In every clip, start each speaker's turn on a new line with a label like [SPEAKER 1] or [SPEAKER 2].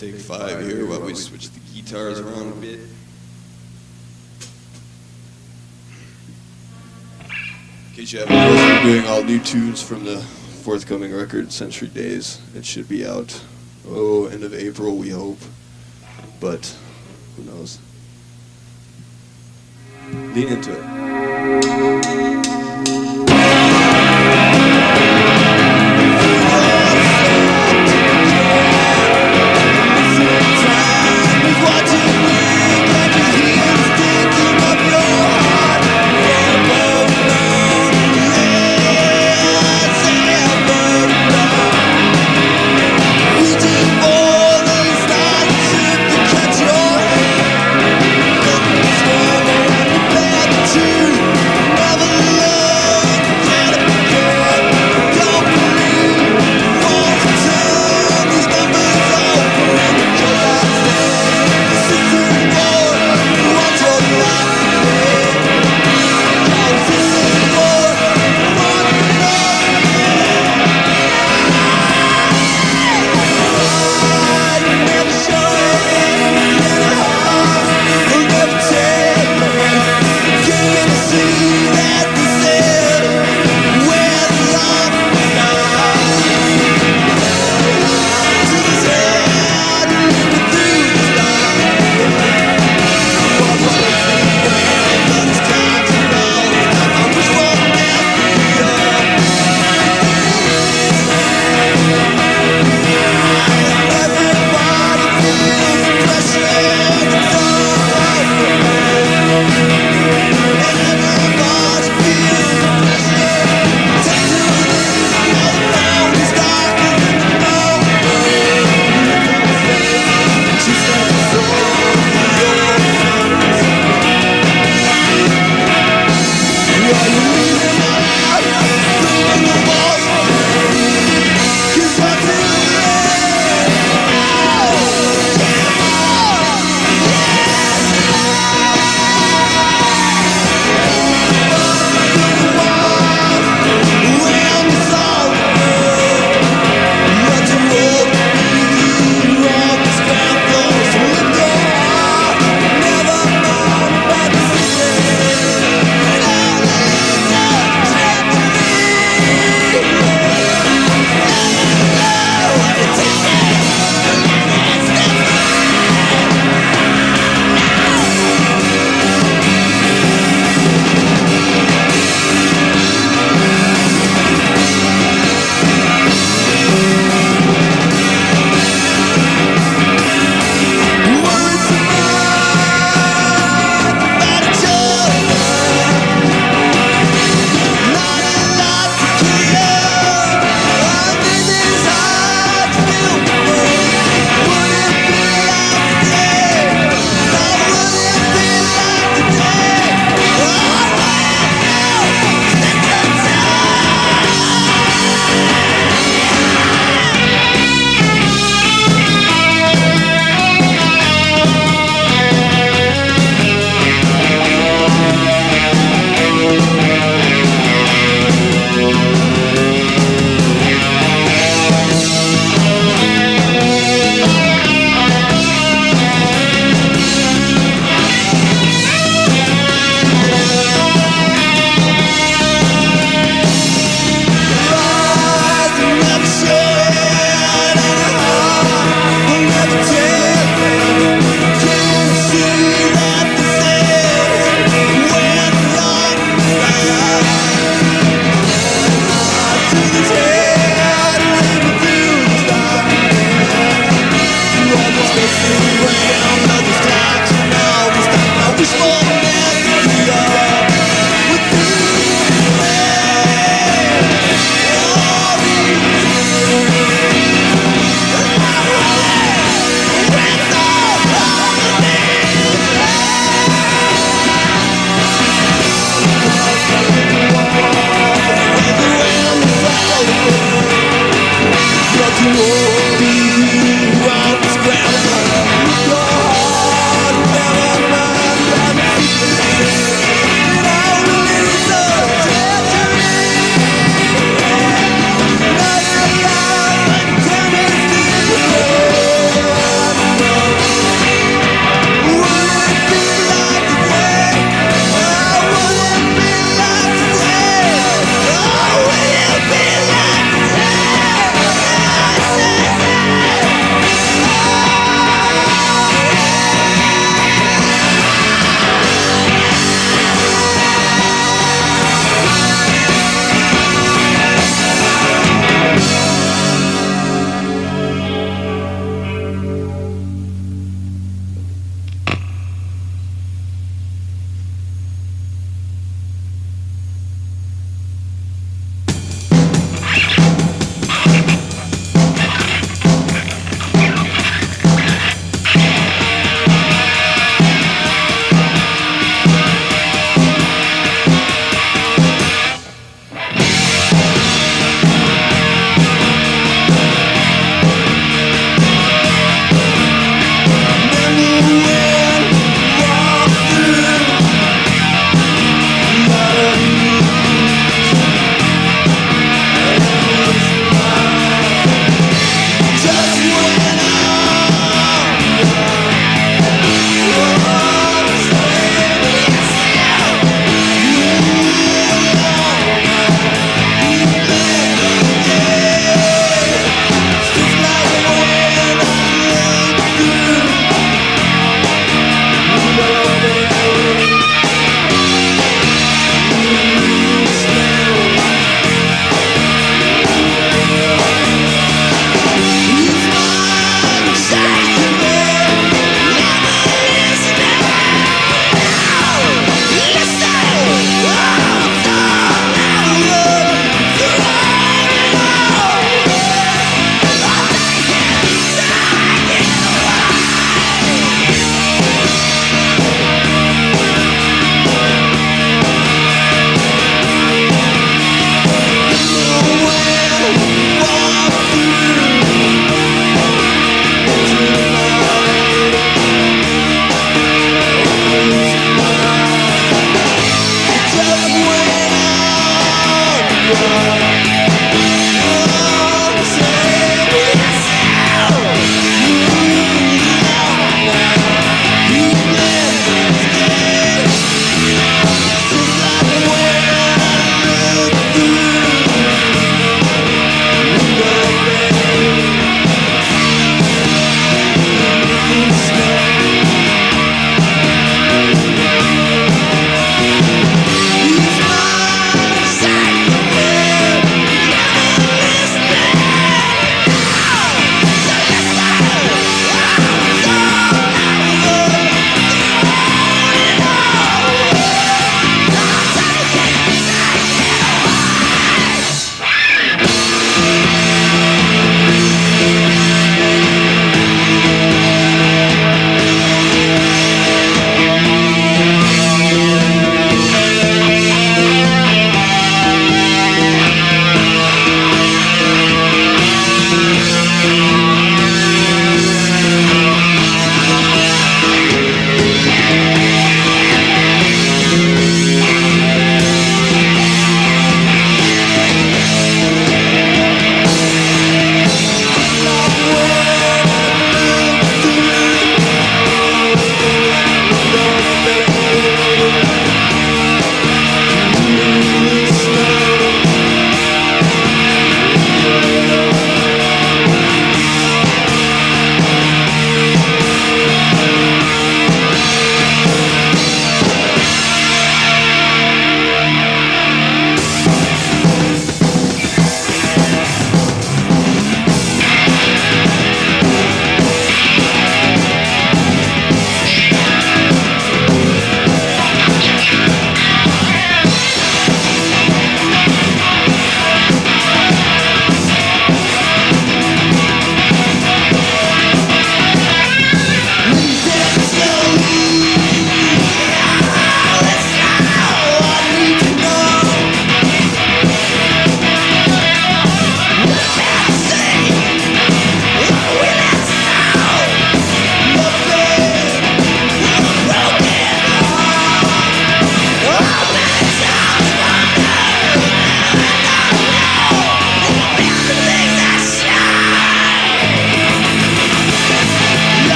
[SPEAKER 1] Take 5 here while we switch the guitars around a bit. In case you haven't noticed, we're doing all new tunes from the forthcoming record, Century Days. It should be out, end of April, we hope. But who knows? Lean into it.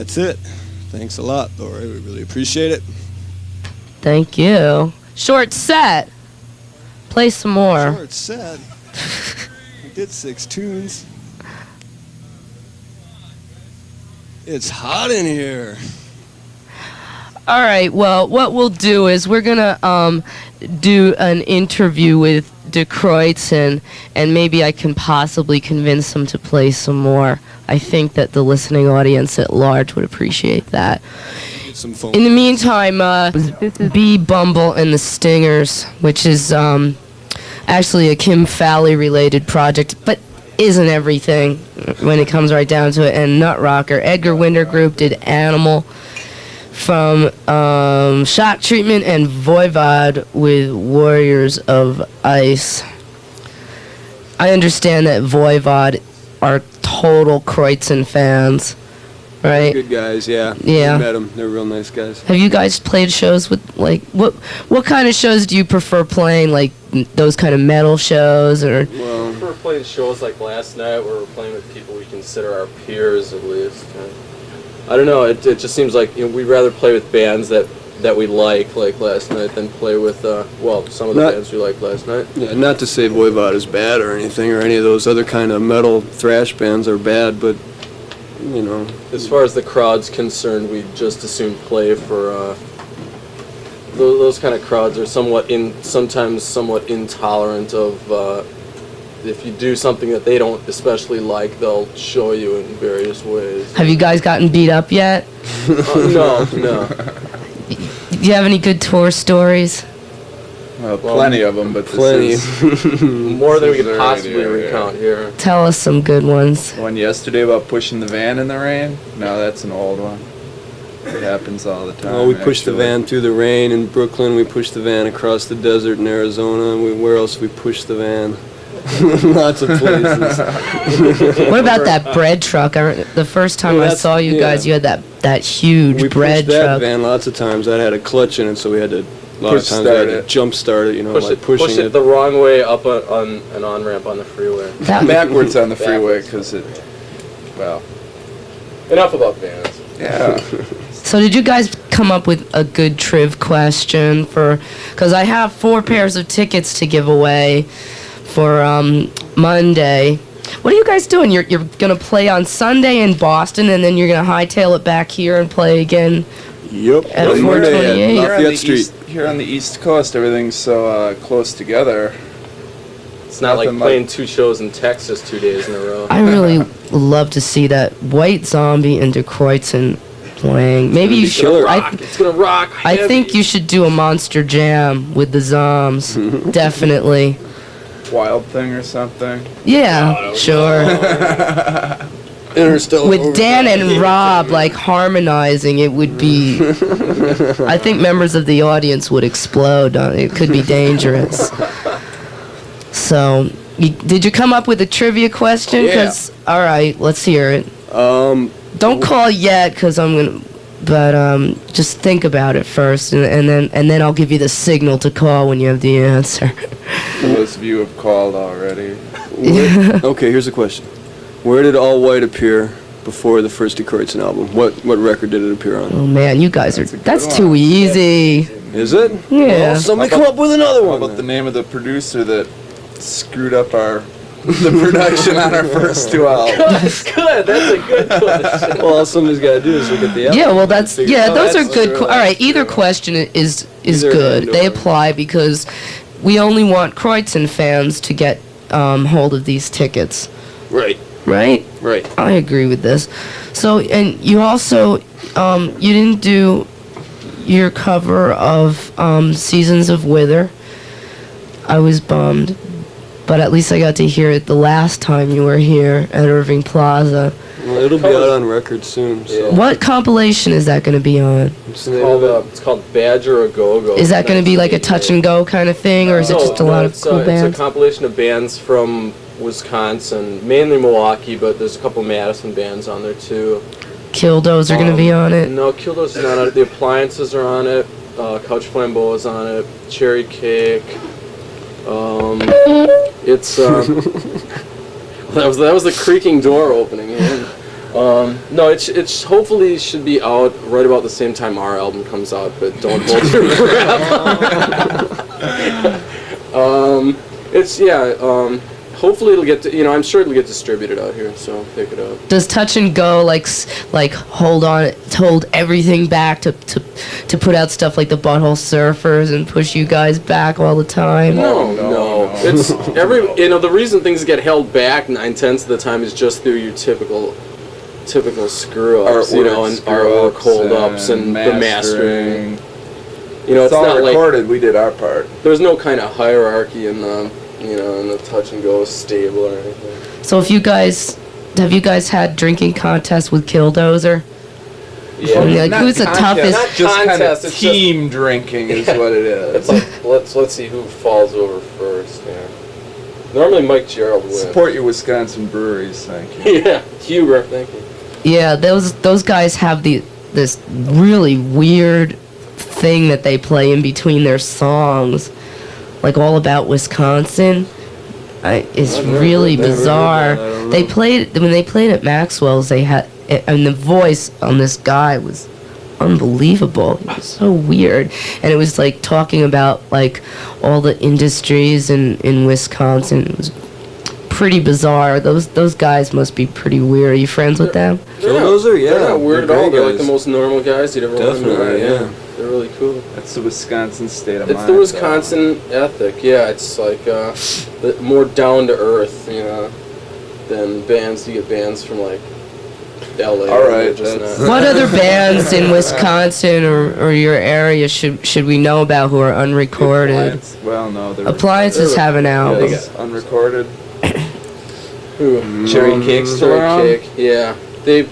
[SPEAKER 1] That's it. Thanks a lot, Lori. We really appreciate it.
[SPEAKER 2] Thank you. Short set. Play some more.
[SPEAKER 1] Short set. We did 6 tunes. It's hot in here.
[SPEAKER 2] All right. Well, what we'll do is we're gonna do an interview with Kreuzen, and maybe I can possibly convince him to play some more. I think that the listening audience at large would appreciate that.
[SPEAKER 1] Some phone.
[SPEAKER 2] In the meantime, this is B Bumble and the Stingers, which is actually a Kim Fowley related project, but isn't everything when it comes right down to it. And Nut Rocker, Edgar Winter Group did Animal from Shock Treatment, and Voivod with Warriors of Ice. I understand that Voivod are total Kreuzen fans, right?
[SPEAKER 1] Good guys, yeah.
[SPEAKER 2] Yeah.
[SPEAKER 1] We met them. They're real nice guys.
[SPEAKER 2] Have you guys played shows with, like, what kind of shows do you prefer playing? Like, those kind of metal shows, or?
[SPEAKER 3] Well, I prefer playing shows like last night where we're playing with people we consider our peers, at least. I don't know, it just seems like, you know, we'd rather play with bands that we like last night, than play with, some of the bands we liked last night.
[SPEAKER 1] Yeah, not to say Voivod is bad or anything, or any of those other kind of metal thrash bands are bad, but, you know.
[SPEAKER 3] As far as the crowd's concerned, we just as soon play for, those kind of crowds are sometimes somewhat intolerant of, if you do something that they don't especially like, they'll show you in various ways.
[SPEAKER 2] Have you guys gotten beat up yet?
[SPEAKER 3] No.
[SPEAKER 2] Do you have any good tour stories?
[SPEAKER 4] Well, plenty of them, but
[SPEAKER 1] Plenty.
[SPEAKER 4] this is
[SPEAKER 3] More than we
[SPEAKER 4] This
[SPEAKER 3] could
[SPEAKER 4] is
[SPEAKER 3] possibly
[SPEAKER 4] already,
[SPEAKER 3] recount here.
[SPEAKER 2] Tell us some good ones.
[SPEAKER 4] one yesterday about pushing the van in the rain. No, that's an old one. It happens all the time.
[SPEAKER 1] Oh, we pushed the
[SPEAKER 4] actually.
[SPEAKER 1] van through the rain in Brooklyn. We pushed the van across the desert in Arizona. Where else we pushed the van? Lots of places.
[SPEAKER 2] What about that bread truck? The first time I saw you guys, you had that huge
[SPEAKER 1] We
[SPEAKER 2] bread
[SPEAKER 1] pushed that
[SPEAKER 2] truck.
[SPEAKER 1] van lots of times. That had a clutch in it, so we had to. A lot of
[SPEAKER 4] Push
[SPEAKER 1] times we had
[SPEAKER 4] start
[SPEAKER 1] to
[SPEAKER 4] it.
[SPEAKER 1] jump start it. You know,
[SPEAKER 3] Push
[SPEAKER 1] like
[SPEAKER 3] it
[SPEAKER 1] pushing it.
[SPEAKER 3] the wrong way up on an on-ramp on the freeway.
[SPEAKER 4] Backwards on the freeway because
[SPEAKER 3] Enough about bands.
[SPEAKER 4] yeah.
[SPEAKER 2] So did you guys come up with a good triv question because I have 4 pairs of tickets to give away for Monday. What are you guys doing? You're gonna play on Sunday in Boston, and then you're gonna hightail it back here and play again
[SPEAKER 1] Yep.
[SPEAKER 2] at
[SPEAKER 1] on Monday
[SPEAKER 2] 428.
[SPEAKER 1] at Lafayette Street.
[SPEAKER 4] Here on the East Coast, everything's so close together.
[SPEAKER 3] It's not like
[SPEAKER 4] Nothing
[SPEAKER 3] playing 2 shows in Texas 2 days in a row.
[SPEAKER 2] I really would love to see that White Zombie and Kreuzen playing. Maybe you should.
[SPEAKER 3] It's gonna rock.
[SPEAKER 2] I
[SPEAKER 3] heavy.
[SPEAKER 2] think you should do a Monster Jam with the Zoms. Definitely.
[SPEAKER 4] Wild Thing or something.
[SPEAKER 2] Yeah, sure.
[SPEAKER 1] Interstellar.
[SPEAKER 2] With Dan and Rob like harmonizing, it would be. I think members of the audience would explode. It could be dangerous. So, did you come up with a trivia question?
[SPEAKER 1] Yeah.
[SPEAKER 2] All right, let's hear it. Don't call yet, cause I'm gonna. But just think about it first, and then I'll give you the signal to call when you have the answer.
[SPEAKER 4] Those of you have called already.
[SPEAKER 1] Okay, here's a question. Where did All White appear before the first Kreuzen album? What record did it appear on?
[SPEAKER 2] Oh man, you guys are.
[SPEAKER 4] That's a good
[SPEAKER 2] That's
[SPEAKER 4] one.
[SPEAKER 2] too easy.
[SPEAKER 1] Is it?
[SPEAKER 2] Yeah.
[SPEAKER 1] Well, somebody come up with another
[SPEAKER 4] How
[SPEAKER 1] one.
[SPEAKER 4] about the
[SPEAKER 1] then.
[SPEAKER 4] name of the producer that screwed up the production on our first 2 albums?
[SPEAKER 3] That's good. That's a good question.
[SPEAKER 1] Well, all somebody's got to do is look at the album.
[SPEAKER 2] Yeah, well, those are
[SPEAKER 3] that's
[SPEAKER 2] good.
[SPEAKER 3] true,
[SPEAKER 2] All right,
[SPEAKER 3] that's
[SPEAKER 2] either
[SPEAKER 3] true.
[SPEAKER 2] question is
[SPEAKER 1] Either
[SPEAKER 2] good.
[SPEAKER 1] and
[SPEAKER 2] They
[SPEAKER 1] or.
[SPEAKER 2] apply because we only want Kreuzen fans to get hold of these tickets,
[SPEAKER 1] Right.
[SPEAKER 2] right?
[SPEAKER 1] Right.
[SPEAKER 2] I agree with this. So, and you also you didn't do your cover of Seasons of Wither. I was bummed, but at least I got to hear it the last time you were here at Irving Plaza.
[SPEAKER 1] Well, it'll be out on record soon. So.
[SPEAKER 3] Yeah.
[SPEAKER 2] What compilation is that going to be on?
[SPEAKER 1] What's the name of it?
[SPEAKER 3] It's called Badger or Go-Go.
[SPEAKER 2] Is that going to be like a touch and go kind of thing, or is it just a lot of cool bands?
[SPEAKER 3] It's a compilation of bands from Wisconsin, mainly Milwaukee, but there's a couple Madison bands on there too.
[SPEAKER 2] Kildos are going to be on it.
[SPEAKER 3] No, Kildos is not on it. The Appliances are on it. Couch Flambeau is on it. Cherry Cake. It's that was the creaking door opening. No, it's hopefully should be out right about the same time our album comes out, but don't hold your breath. Hopefully it'll get I'm sure it'll get distributed out here, so pick it up.
[SPEAKER 2] Does Touch and Go hold everything back to put out stuff like the Butthole Surfers and push you guys back all the time?
[SPEAKER 3] No. It's the reason things get held back 9/10 of the time is just through your typical screw ups, and artwork hold ups and the mastering.
[SPEAKER 4] It's all
[SPEAKER 3] not
[SPEAKER 4] recorded. We did our part.
[SPEAKER 3] There's no kind of hierarchy in the in the Touch and Go stable or anything.
[SPEAKER 2] So have you guys had drinking contests with Killdozer?
[SPEAKER 3] Yeah.
[SPEAKER 2] Who's the toughest?
[SPEAKER 3] Not
[SPEAKER 4] just
[SPEAKER 3] contest,
[SPEAKER 4] kind of team drinking is what it is.
[SPEAKER 3] It's like let's see who falls over first. Yeah. Normally Mike Gerald wins.
[SPEAKER 4] Support your Wisconsin breweries, thank you.
[SPEAKER 3] Yeah, Huber, thank you.
[SPEAKER 2] Yeah, those guys have this really weird thing that they play in between their songs, like All About Wisconsin. It's really bizarre. When they played at Maxwell's, they had, and the voice on this guy was unbelievable. It was so weird, and it was like talking about like all the industries in Wisconsin. It was pretty bizarre. Those guys must be pretty weird. Are you friends with them?
[SPEAKER 1] Killdozer, yeah.
[SPEAKER 3] They're not weird at all. They're like
[SPEAKER 1] guys.
[SPEAKER 3] the most normal guys you'd ever want to meet.
[SPEAKER 1] Definitely, yeah.
[SPEAKER 3] They're really cool.
[SPEAKER 4] That's the Wisconsin state of
[SPEAKER 3] It's
[SPEAKER 4] mind.
[SPEAKER 3] the Wisconsin ethic. Yeah, it's like more down to earth, than bands. You get bands from like LA.
[SPEAKER 4] All right,
[SPEAKER 3] just
[SPEAKER 4] that's-
[SPEAKER 3] not.
[SPEAKER 2] What other bands in Wisconsin or your area should we know about who are unrecorded?
[SPEAKER 4] Well, no, they're
[SPEAKER 2] Appliances have an album.
[SPEAKER 3] Yeah,
[SPEAKER 4] unrecorded.
[SPEAKER 3] Who?
[SPEAKER 4] Cherry Cake's still
[SPEAKER 3] Cherry
[SPEAKER 4] around?
[SPEAKER 3] Cake. Yeah, they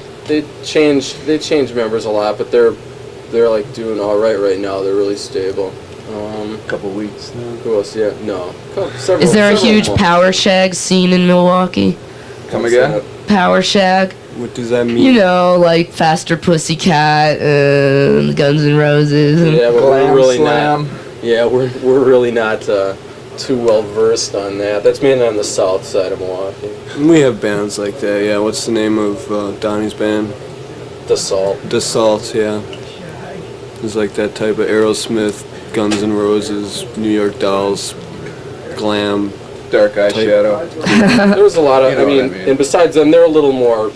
[SPEAKER 3] change members a lot, but they're like doing all right now. They're really stable.
[SPEAKER 4] A couple weeks now.
[SPEAKER 3] Who else? Yeah, no. Several,
[SPEAKER 2] Is there a
[SPEAKER 3] several
[SPEAKER 2] huge
[SPEAKER 3] more.
[SPEAKER 2] Power Shag scene in Milwaukee?
[SPEAKER 4] Come
[SPEAKER 3] What's
[SPEAKER 4] again?
[SPEAKER 3] that?
[SPEAKER 2] Power Shag?
[SPEAKER 1] What does that mean?
[SPEAKER 2] You know, like Faster Pussycat, Guns N' Roses. And
[SPEAKER 3] Yeah, but
[SPEAKER 4] Glam
[SPEAKER 3] we're really
[SPEAKER 4] Slam.
[SPEAKER 3] not. Yeah, we're really not too well versed on that. That's mainly on the south side of Milwaukee.
[SPEAKER 1] We have bands like that, yeah. What's the name of Donnie's band?
[SPEAKER 3] The Salt.
[SPEAKER 1] Salt, yeah. It's like that type of Aerosmith, Guns N' Roses, New York Dolls, glam.
[SPEAKER 4] Dark Eyeshadow.
[SPEAKER 3] There was a lot of.
[SPEAKER 4] You know what I mean.
[SPEAKER 3] And besides them, they're a little more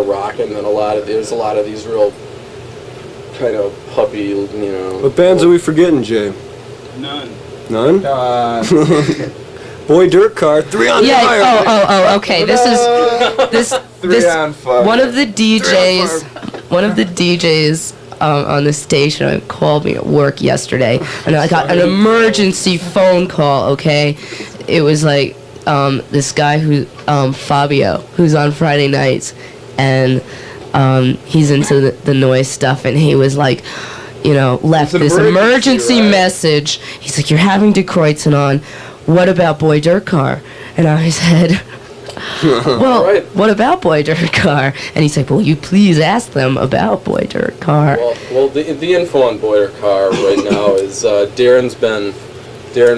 [SPEAKER 3] rockin' than there's a lot of these real kind of puppy,
[SPEAKER 1] What bands are we forgetting, Jay? None? Boy Dirt Car, 3 on
[SPEAKER 2] yeah.
[SPEAKER 1] fire.
[SPEAKER 2] Oh. Okay. This
[SPEAKER 4] Three on fire.
[SPEAKER 2] one of the DJs on the station called me at work yesterday, and I got an emergency phone call. Okay, it was like this guy Fabio, who's on Friday nights, and he's into the noise stuff, and he was like, left this emergency message. He's like, "You're having De Kreuzen on. What about Boy Dirt Car?" And I said, "Well,
[SPEAKER 3] Right.
[SPEAKER 2] what about Boy Dirt Car?" And he's like, "Will you please ask them about Boy Dirt Car?"
[SPEAKER 3] Well, the info on Boyer Car right now is Darren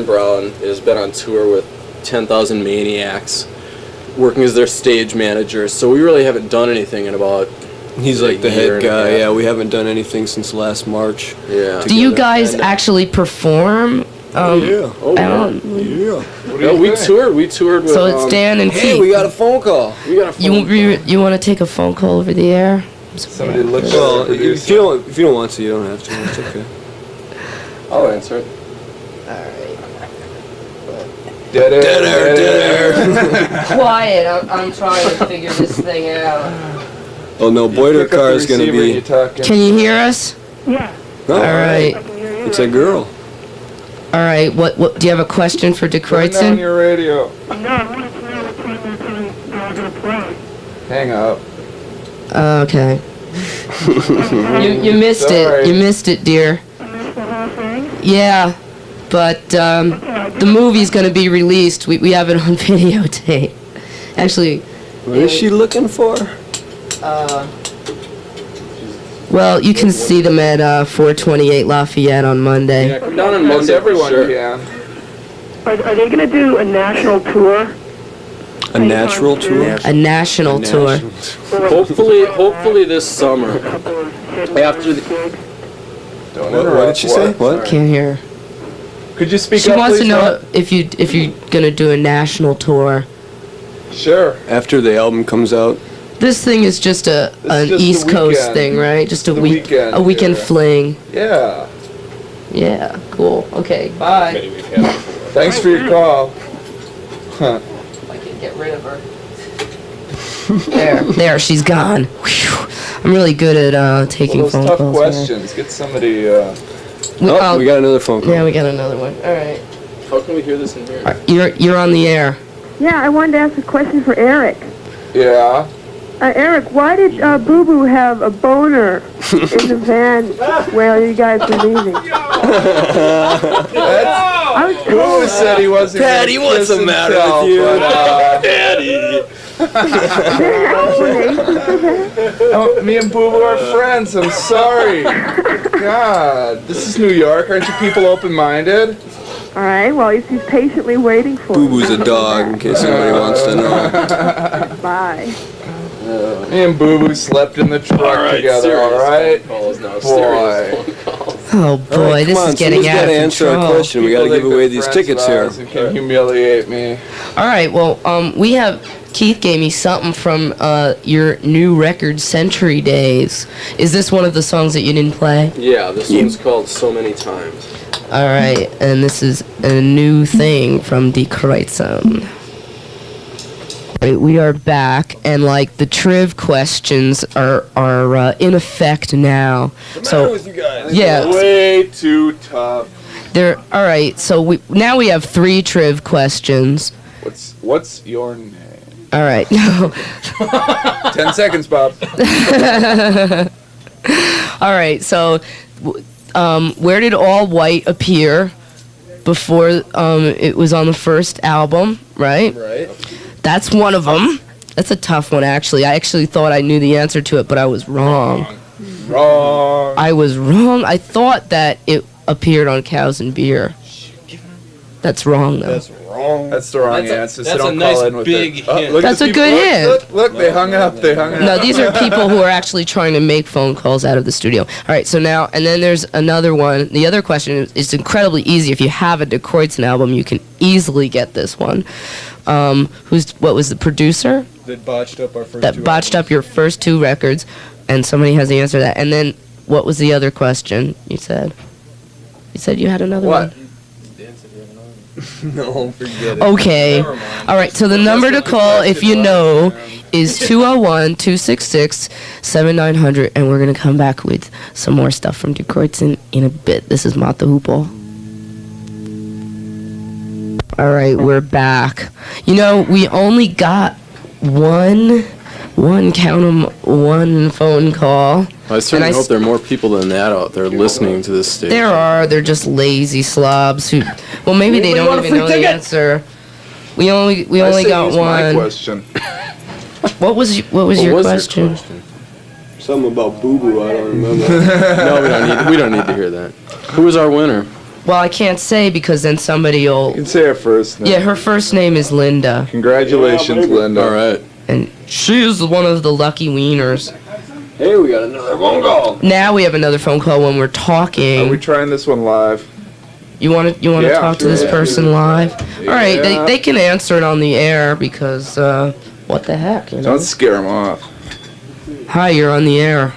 [SPEAKER 3] Brown has been on tour with 10,000 Maniacs, working as their stage manager. So we really haven't done anything in about.
[SPEAKER 1] He's
[SPEAKER 3] a
[SPEAKER 1] like the
[SPEAKER 3] year
[SPEAKER 1] head
[SPEAKER 3] and a
[SPEAKER 1] guy,
[SPEAKER 3] half.
[SPEAKER 1] yeah. We haven't done anything since last March.
[SPEAKER 3] Yeah.
[SPEAKER 2] Do you
[SPEAKER 1] together.
[SPEAKER 2] guys
[SPEAKER 3] And,
[SPEAKER 2] actually perform?
[SPEAKER 1] Yeah.
[SPEAKER 3] Oh,
[SPEAKER 2] out?
[SPEAKER 1] Yeah.
[SPEAKER 3] No, we toured with.
[SPEAKER 2] So it's Dan and
[SPEAKER 1] Hey,
[SPEAKER 2] Pete.
[SPEAKER 1] we got a phone call.
[SPEAKER 3] We got a phone
[SPEAKER 2] You want to take a phone call over the air?
[SPEAKER 4] Somebody look
[SPEAKER 1] Well,
[SPEAKER 4] at the
[SPEAKER 1] if you don't want to, you don't have to. It's okay.
[SPEAKER 3] I'll answer it.
[SPEAKER 4] Dead
[SPEAKER 1] Dead air.
[SPEAKER 2] Quiet. I'm trying to figure this thing out.
[SPEAKER 1] Oh no, Boy Dirt Car is gonna be.
[SPEAKER 2] Can you hear us?
[SPEAKER 5] Yeah,
[SPEAKER 1] Oh,
[SPEAKER 2] All right.
[SPEAKER 1] It's a girl.
[SPEAKER 2] All right. What? Do you have a question for De
[SPEAKER 4] Turn down
[SPEAKER 2] Kreuzen?
[SPEAKER 4] your radio.
[SPEAKER 5] no, I want to know what time you're going to play.
[SPEAKER 4] Hang up.
[SPEAKER 2] Okay. You missed
[SPEAKER 4] Sorry.
[SPEAKER 2] it. You missed it, dear.
[SPEAKER 5] I missed the whole thing.
[SPEAKER 2] Yeah, but the movie's gonna be released. We have it on videotape. Actually,
[SPEAKER 1] What is she looking for?
[SPEAKER 2] well, you can see them at 428 Lafayette on Monday.
[SPEAKER 3] Yeah, come down on
[SPEAKER 4] Most
[SPEAKER 3] Monday.
[SPEAKER 4] everyone
[SPEAKER 3] Sure.
[SPEAKER 4] can.
[SPEAKER 5] Are they going to do a national tour?
[SPEAKER 1] A natural tour?
[SPEAKER 2] A national tour.
[SPEAKER 3] Hopefully this summer. After the,
[SPEAKER 1] What did she say? What?
[SPEAKER 2] Can't hear.
[SPEAKER 4] Could you speak
[SPEAKER 2] She
[SPEAKER 4] up,
[SPEAKER 2] wants to
[SPEAKER 4] please,
[SPEAKER 2] know
[SPEAKER 4] Matt?
[SPEAKER 2] if you're gonna do a national tour.
[SPEAKER 4] Sure.
[SPEAKER 1] After the album comes out?
[SPEAKER 2] This thing is just an
[SPEAKER 4] just a
[SPEAKER 2] East Coast
[SPEAKER 4] weekend.
[SPEAKER 2] thing, right? Just a
[SPEAKER 4] The
[SPEAKER 2] weekend
[SPEAKER 4] weekend, yeah.
[SPEAKER 2] fling.
[SPEAKER 4] Yeah.
[SPEAKER 2] Yeah, cool. Okay, bye.
[SPEAKER 4] Thanks for your call. Huh.
[SPEAKER 2] I can get rid of her. There, she's gone. Whew. I'm really good at taking
[SPEAKER 4] Those
[SPEAKER 2] phone
[SPEAKER 4] tough
[SPEAKER 2] calls.
[SPEAKER 4] questions. Get somebody.
[SPEAKER 2] We
[SPEAKER 1] got another phone call.
[SPEAKER 2] Yeah, we got another one. All right.
[SPEAKER 3] how can we hear this in here?
[SPEAKER 2] You're on the air.
[SPEAKER 6] Yeah, I wanted to ask a question for Eric.
[SPEAKER 4] Yeah.
[SPEAKER 6] Eric, why did Boo Boo have a boner in the van while you guys were leaving? I was
[SPEAKER 4] Who
[SPEAKER 6] told.
[SPEAKER 4] said he wasn't?
[SPEAKER 1] Patty,
[SPEAKER 4] gonna
[SPEAKER 1] what's
[SPEAKER 4] kiss
[SPEAKER 1] the matter
[SPEAKER 4] himself,
[SPEAKER 1] with you?
[SPEAKER 4] but,
[SPEAKER 1] Patty!
[SPEAKER 6] Is there an explanation for that?
[SPEAKER 4] oh, me and Boo Boo are friends. I'm sorry. God, this is New York. Aren't you people open-minded?
[SPEAKER 6] All right, well, he's patiently waiting for
[SPEAKER 1] Boo Boo's a dog, in case anybody wants to know.
[SPEAKER 6] Bye.
[SPEAKER 4] Me and Boo Boo slept in the truck together. All right.
[SPEAKER 3] Calls now.
[SPEAKER 4] Boy.
[SPEAKER 3] Serious phone calls.
[SPEAKER 2] Oh boy,
[SPEAKER 1] All right,
[SPEAKER 2] this
[SPEAKER 1] come on,
[SPEAKER 2] is getting
[SPEAKER 1] somebody's
[SPEAKER 2] out
[SPEAKER 1] gotta
[SPEAKER 2] of
[SPEAKER 1] answer our
[SPEAKER 2] control.
[SPEAKER 1] question. We gotta
[SPEAKER 4] People
[SPEAKER 1] give
[SPEAKER 4] think
[SPEAKER 1] away
[SPEAKER 4] they're
[SPEAKER 1] these
[SPEAKER 4] friends
[SPEAKER 1] tickets
[SPEAKER 4] of
[SPEAKER 1] here.
[SPEAKER 4] ours and can humiliate me.
[SPEAKER 2] All right, well, we have Keith gave me something from your new record, Century Days. Is this one of the songs that you didn't play?
[SPEAKER 3] Yeah, this one's called So Many Times.
[SPEAKER 2] All right, and this is a new thing from Die Kreuzen. Right, we are back, and like the triv questions are in effect now. So
[SPEAKER 1] you guys?
[SPEAKER 2] yeah,
[SPEAKER 4] Way too tough.
[SPEAKER 2] they're all right. So we have 3 triv questions.
[SPEAKER 4] What's your name?
[SPEAKER 2] All right, no.
[SPEAKER 4] 10 seconds, Bob.
[SPEAKER 2] All right, so where did All White appear before it was on the first album, right?
[SPEAKER 4] Right.
[SPEAKER 2] That's one of them. That's a tough one, actually. I actually thought I knew the answer to it, but I was wrong.
[SPEAKER 4] Wrong.
[SPEAKER 2] I was wrong. I thought that it appeared on Cows and Beer. That's wrong, though.
[SPEAKER 1] That's wrong.
[SPEAKER 4] That's the wrong
[SPEAKER 3] That's a-
[SPEAKER 4] answer.
[SPEAKER 3] that's
[SPEAKER 4] so
[SPEAKER 3] a
[SPEAKER 4] don't
[SPEAKER 3] nice
[SPEAKER 4] call in with
[SPEAKER 3] big
[SPEAKER 4] it. Oh,
[SPEAKER 3] hint.
[SPEAKER 4] look at
[SPEAKER 2] That's
[SPEAKER 4] the
[SPEAKER 2] a good
[SPEAKER 4] people.
[SPEAKER 2] hint.
[SPEAKER 4] Look, they hung up. They hung up.
[SPEAKER 2] No, these are people who are actually trying to make phone calls out of the studio. All right, so now, and then there's another one. The other question is incredibly easy. If you have a De Kreuzen album, you can easily get this one. What was the producer
[SPEAKER 1] That botched up our first
[SPEAKER 2] that botched up your first 2 records? And somebody has the answer to that. And then, what was the other question you said? You said you had another
[SPEAKER 4] What?
[SPEAKER 2] one.
[SPEAKER 1] No, forget it.
[SPEAKER 2] Okay. All right, so the number to call, if you know, is 201-266-7900, and we're going to come back with some more stuff from De Kreuzen in a bit. This is Mata Hoople. All right, we're back. You know, we only got one phone call.
[SPEAKER 3] I certainly
[SPEAKER 2] And I
[SPEAKER 3] hope there are more people than that out there listening to this station.
[SPEAKER 2] They're just lazy slobs who, well, maybe they don't even know the answer. We only got
[SPEAKER 4] My
[SPEAKER 2] one.
[SPEAKER 4] question.
[SPEAKER 2] What was your question?
[SPEAKER 1] Something about Boo Boo, I don't remember.
[SPEAKER 3] No, we don't need to hear that. Who was our winner?
[SPEAKER 2] Well, I can't say because then somebody
[SPEAKER 4] You
[SPEAKER 2] will.
[SPEAKER 4] can say her first name.
[SPEAKER 2] Yeah, her first name is Linda,
[SPEAKER 4] Congratulations, Linda.
[SPEAKER 3] All right.
[SPEAKER 2] and she is one of the lucky wieners.
[SPEAKER 1] Hey, we got another phone call.
[SPEAKER 2] Now we have another phone call when we're
[SPEAKER 4] Are we
[SPEAKER 2] talking.
[SPEAKER 4] trying this one live?
[SPEAKER 2] You want to
[SPEAKER 4] Yeah,
[SPEAKER 2] talk to this
[SPEAKER 4] sure.
[SPEAKER 2] person live? All right,
[SPEAKER 4] Yeah.
[SPEAKER 2] they can answer it on the air because what the heck? You know?
[SPEAKER 4] Don't scare them off.
[SPEAKER 2] Hi, you're on the air.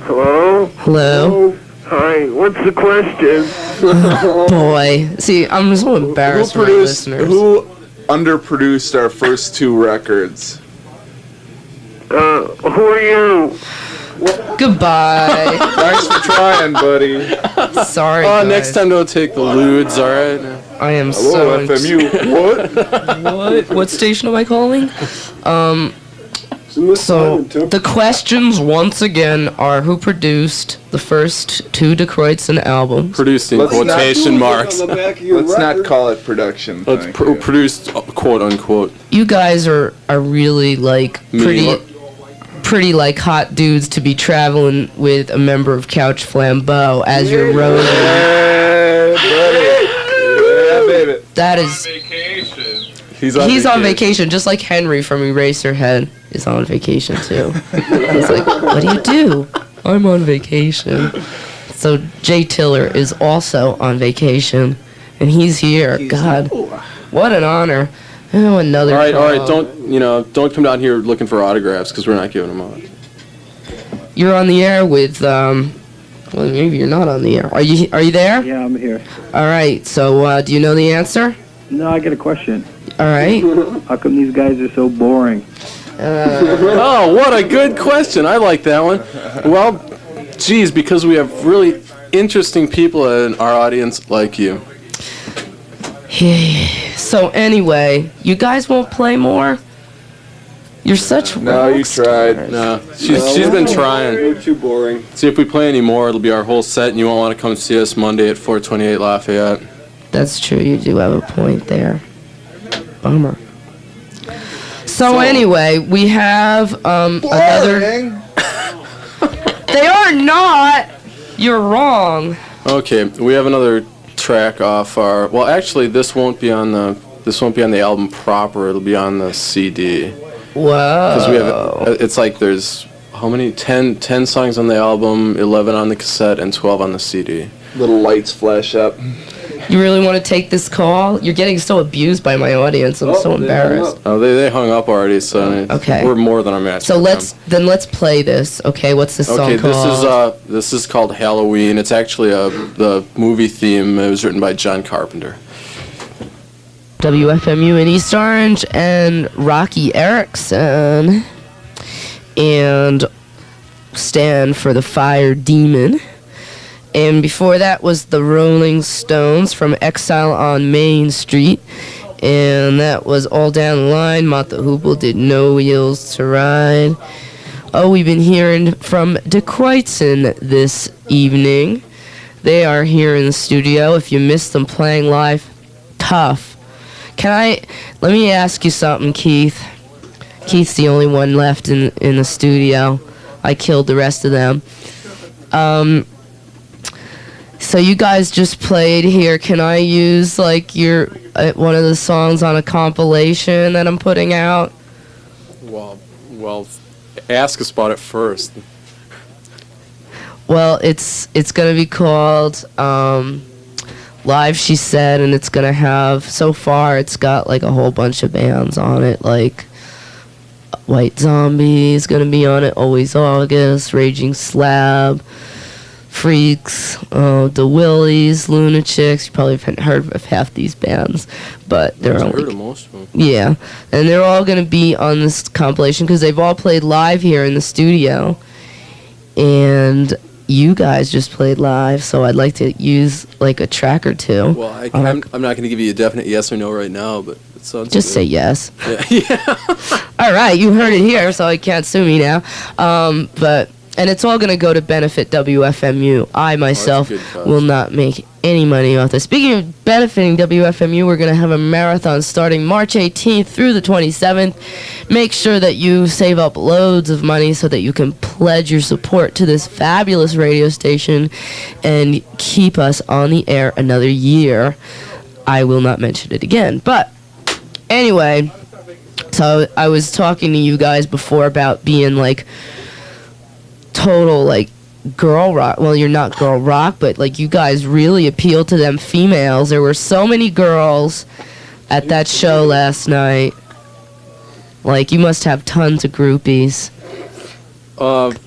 [SPEAKER 5] Hello?
[SPEAKER 2] Hello.
[SPEAKER 5] Hi, what's the question?
[SPEAKER 2] Boy, see, I'm so embarrassed for my listeners.
[SPEAKER 4] Who underproduced our first 2 records?
[SPEAKER 5] Who are you?
[SPEAKER 2] Goodbye.
[SPEAKER 4] Thanks for trying, buddy.
[SPEAKER 2] Sorry.
[SPEAKER 3] Oh,
[SPEAKER 2] guys.
[SPEAKER 3] next time don't take the lewds, all right?
[SPEAKER 2] I am
[SPEAKER 4] Hello,
[SPEAKER 2] so.
[SPEAKER 4] FMU. What?
[SPEAKER 2] What station am I calling? So the questions once again are who produced the first 2 De Kreuzen albums?
[SPEAKER 3] Produced in
[SPEAKER 4] Let's not-
[SPEAKER 3] quotation marks.
[SPEAKER 4] Let's not call it production.
[SPEAKER 3] Let's
[SPEAKER 4] thank you.
[SPEAKER 3] produced, quote unquote.
[SPEAKER 2] You guys are really like
[SPEAKER 3] Me.
[SPEAKER 2] pretty like hot dudes to be traveling with a member of Couch Flambeau as your roadie.
[SPEAKER 4] Yeah, buddy. Yeah, baby.
[SPEAKER 2] That is
[SPEAKER 3] He's
[SPEAKER 2] on vacation, just like Henry from Eraserhead is on vacation too. He's like, what do you do? I'm on vacation. So Jay Tiller is also on vacation, and he's here. God, what an honor. Oh, another.
[SPEAKER 3] All right. Don't come down here looking for autographs because we're not giving them out.
[SPEAKER 2] You're on the air with. Well, maybe you're not on the air. Are you there?
[SPEAKER 7] Yeah, I'm here.
[SPEAKER 2] All right. So, do you know the answer?
[SPEAKER 7] No, I got a question.
[SPEAKER 2] All right.
[SPEAKER 7] How come these guys are so boring?
[SPEAKER 3] Oh, what a good question. I like that one. Well, geez, because we have really interesting people in our audience like you.
[SPEAKER 2] So anyway, you guys won't play more? You're such
[SPEAKER 4] No, you tried.
[SPEAKER 3] No, she's been trying.
[SPEAKER 1] You're too boring.
[SPEAKER 3] See, if we play any more, it'll be our whole set, and you won't want to come see us Monday at 428 Lafayette.
[SPEAKER 2] That's true. You do have a point there. Bummer. So anyway, we have another. They are not. You're wrong.
[SPEAKER 3] Okay, we have another track off our. Well, actually, this won't be on the album proper. It'll be on the CD.
[SPEAKER 2] Whoa.
[SPEAKER 3] Because we have. It's like there's how many? 10 songs on the album, 11 on the cassette, and 12 on the CD.
[SPEAKER 4] Little lights flash up.
[SPEAKER 2] You really want to take this call? You're getting so abused by my audience. I'm so embarrassed.
[SPEAKER 3] Oh, they hung up already, so
[SPEAKER 2] okay.
[SPEAKER 3] We're more than our match.
[SPEAKER 2] So let's play this. Okay, what's this song called?
[SPEAKER 3] Okay, this is called Halloween. It's actually the movie theme. It was written by John Carpenter.
[SPEAKER 2] WFMU in East Orange and Rocky Erickson and Stand for the Fire Demon. And before that was the Rolling Stones from Exile on Main Street. And that was All Down the Line. Mott the Hoople did No Wheels to Ride. Oh, we've been hearing from De Kreuzen this evening. They are here in the studio. If you missed them playing live, tough. Let me ask you something, Keith. Keith's the only one left in the studio. I killed the rest of them. So you guys just played here. Can I use like your one of the songs on a compilation that I'm putting out?
[SPEAKER 3] Well, ask us about it first.
[SPEAKER 2] Well, it's gonna be called Live, She Said, and it's gonna have. So far, it's got like a whole bunch of bands on it, like White Zombie is gonna be on it. Always August, Raging Slab. Freaks, the Willies, Lunatics. You probably haven't heard of half these bands, but they're all.
[SPEAKER 3] I've heard of most of them.
[SPEAKER 2] Yeah, and they're all gonna be on this compilation because they've all played live here in the studio, and you guys just played live. So I'd like to use like a track or two.
[SPEAKER 3] Well, I'm not gonna give you a definite yes or no right now, but it sounds.
[SPEAKER 2] Just
[SPEAKER 3] good.
[SPEAKER 2] say yes.
[SPEAKER 3] Yeah.
[SPEAKER 2] All right, you heard it here, so I can't sue me now. And it's all going to go to benefit WFMU. I, myself, will not make any money off this. Speaking of benefiting WFMU, we're going to have a marathon starting March 18th through the 27th. Make sure that you save up loads of money so that you can pledge your support to this fabulous radio station and keep us on the air another year. I will not mention it again. But anyway, so I was talking to you guys before about being like total like girl rock. Well, you're not girl rock, but like you guys really appeal to them females. There were so many girls at that show last night. Like you must have tons of groupies.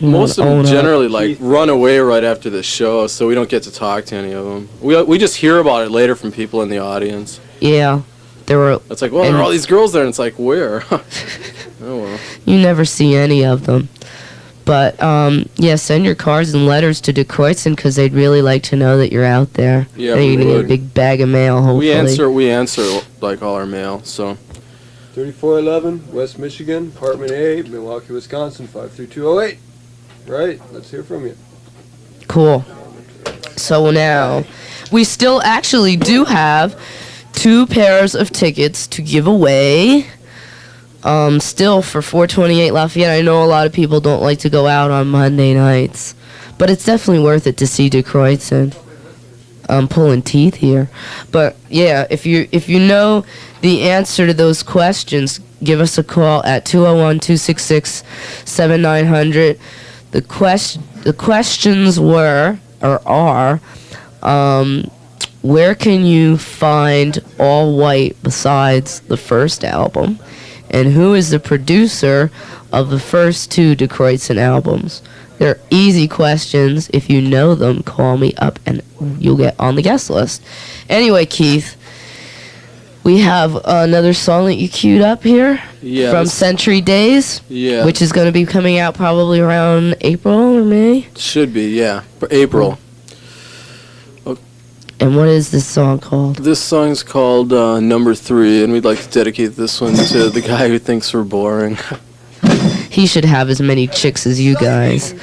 [SPEAKER 3] Most of them generally like run away right after the show, so we don't get to talk to any of them. We just hear about it later from people in the audience.
[SPEAKER 2] Yeah, there were.
[SPEAKER 3] It's like, well, there are all these girls there, and it's like, where? Oh well.
[SPEAKER 2] You never see any of them. But, yeah, send your cards and letters to De Kreuzen because they'd really like to know that you're out there.
[SPEAKER 3] Yeah,
[SPEAKER 2] and you're going to get a big bag of mail, hopefully.
[SPEAKER 3] We answer like, all our mail, so.
[SPEAKER 1] 3411, West Michigan, Apartment A, Milwaukee, Wisconsin, 53208. Right, let's hear from you.
[SPEAKER 2] Cool. So now, we still actually do have 2 pairs of tickets to give away. Still for 428 Lafayette. I know a lot of people don't like to go out on Monday nights, but it's definitely worth it to see De Kreuzen. pulling teeth here. But yeah, if you know the answer to those questions, give us a call at 201-266-7900. The questions were or are, where can you find All White besides the first album, and who is the producer of the first 2 De Kreuzen albums? They're easy questions. If you know them, call me up and you'll get on the guest list. Anyway, Keith, we have another song that you queued up here from Century Days, which is going to be coming out probably around April or May.
[SPEAKER 3] Should be, yeah. April.
[SPEAKER 2] And what is this song called?
[SPEAKER 3] This song's called Number 3, and we'd like to dedicate this one to the guy who thinks we're boring.
[SPEAKER 2] He should have as many chicks as you guys.